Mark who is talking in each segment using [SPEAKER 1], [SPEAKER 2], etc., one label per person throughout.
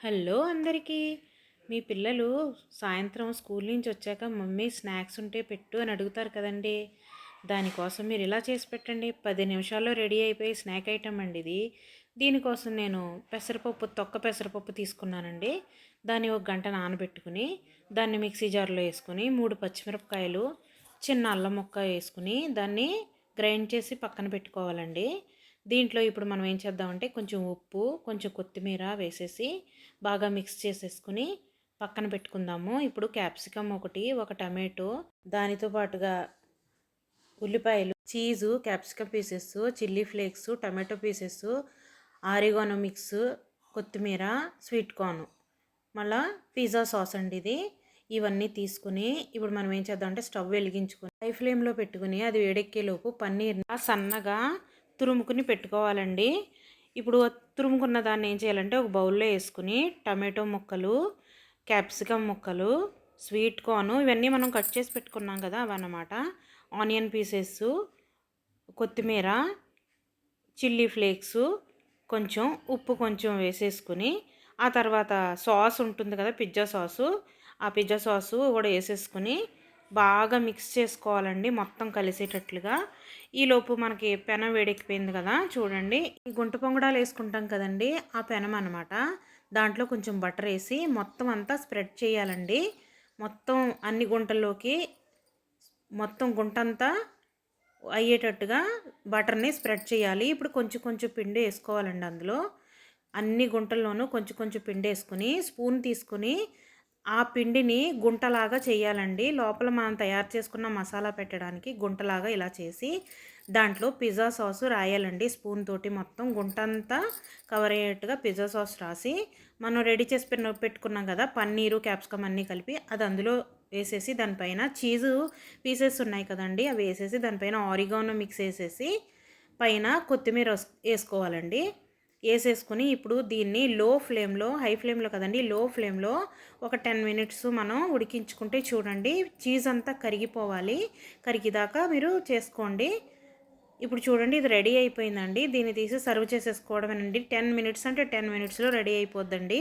[SPEAKER 1] Hello అందరికీ. మీ పిల్లలు సాయంత్రం స్కూల్ నుంచి వచ్చాక మమ్మీ స్నాక్స్ ఉంటే పెట్టు అని అడుగుతారు కదండి. దానికోసం మీరు ఇలా చేసి పెట్టండి. 10 నిమిషాల్లో రెడీ అయిపోయి స్నాక్ ఐటమ్ అండి ఇది. దీనికోసం నేను తొక్క పెసరపప్పు తీసుకున్నానండి. దాన్ని ఒక గంట నానబెట్టుకుని దాన్ని మిక్సీ జార్లో వేసుకుని 3 పచ్చిమిరపకాయలు, చిన్న అల్లం ముక్క వేసుకుని దాన్ని గ్రైండ్ చేసి పక్కన పెట్టుకోవాలండి. దీంట్లో ఇప్పుడు మనం ఏం చేద్దామంటే కొంచెం ఉప్పు, కొంచెం కొత్తిమీర వేసేసి బాగా మిక్స్ చేసేసుకుని పక్కన పెట్టుకుందాము. ఇప్పుడు క్యాప్సికమ్ ఒకటి, ఒక టమాటో, దానితో పాటుగా ఉల్లిపాయలు, cheese, capsicum pieces, chilli flakes, tomato pieces, oregano mix, కొత్తిమీర, స్వీట్ కార్న్, మళ్ళీ పిజ్జా సాస్ అండి ఇది. ఇవన్నీ తీసుకుని ఇప్పుడు మనం ఏం చేద్దాం అంటే స్టవ్ వెలిగించుకొని హై ఫ్లేమ్లో పెట్టుకుని అది వేడెక్కేలోపు పన్నీర్ని సన్నగా తురుముకుని పెట్టుకోవాలండి. ఇప్పుడు తురుముకున్న దాన్ని ఏం చేయాలంటే ఒక బౌల్లో వేసుకుని టమాటో ముక్కలు, క్యాప్సికమ్ ముక్కలు, స్వీట్ కార్న్ ఇవన్నీ మనం కట్ చేసి పెట్టుకున్నాం కదా అవన్నమాట. ఆనియన్ పీసెస్, కొత్తిమీర, చిల్లీ ఫ్లేక్స్, కొంచెం ఉప్పు కొంచెం వేసేసుకుని ఆ తర్వాత సాస్ ఉంటుంది కదా పిజ్జా సాసు, ఆ పిజ్జా సాసు కూడా వేసేసుకుని బాగా మిక్స్ చేసుకోవాలండి మొత్తం కలిసేటట్లుగా. ఈలోపు మనకి పెనం వేడెక్కిపోయింది కదా చూడండి. ఈ గుంట పొంగడాలు వేసుకుంటాం కదండి ఆ పెనం అనమాట. దాంట్లో కొంచెం బటర్ వేసి మొత్తం అంతా స్ప్రెడ్ చేయాలండి. మొత్తం అన్ని గుంటల్లోకి మొత్తం గుంటంతా అయ్యేటట్టుగా బటర్ని స్ప్రెడ్ చేయాలి. ఇప్పుడు కొంచెం కొంచెం పిండి వేసుకోవాలండి అందులో. అన్ని గుంటల్లోనూ కొంచెం కొంచెం పిండి వేసుకుని స్పూన్ తీసుకుని ఆ పిండిని గుంటలాగా చేయాలండి. లోపల మనం తయారు చేసుకున్న మసాలా పెట్టడానికి గుంటలాగా ఇలా చేసి దాంట్లో పిజ్జా సాసు రాయాలండి. స్పూన్ తోటి మొత్తం గుంటంతా కవర్ అయ్యేట్టుగా పిజ్జా సాస్ రాసి మనం రెడీ చేసి పెట్టుకున్నాం కదా పన్నీరు, క్యాప్సికమ్ అన్నీ కలిపి అది అందులో వేసేసి దానిపైన చీజు పీసెస్ ఉన్నాయి కదండి అవి వేసేసి దానిపైన ఆరిగానో మిక్స్ వేసేసి పైన కొత్తిమీర వేసుకోవాలండి. వేసేసుకుని ఇప్పుడు దీన్ని హై ఫ్లేమ్లో కదండి లో ఫ్లేమ్లో ఒక 10 మినిట్స్ మనం ఉడికించుకుంటే చూడండి చీజ్ అంతా కరిగిపోవాలి. కరిగిదాకా మీరు చేసుకోండి. ఇప్పుడు చూడండి ఇది రెడీ అయిపోయిందండి. దీన్ని తీసి సర్వ్ చేసేసుకోవడమేనండి. 10 మినిట్స్ అంటే 10 మినిట్స్లో రెడీ అయిపోద్దండి.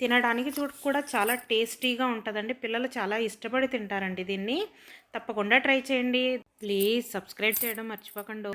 [SPEAKER 1] తినడానికి కూడా చాలా టేస్టీగా ఉంటుందండి. పిల్లలు చాలా ఇష్టపడి తింటారండి దీన్ని. తప్పకుండా ట్రై చేయండి. ప్లీజ్ సబ్స్క్రైబ్ చేయడం మర్చిపోకండి.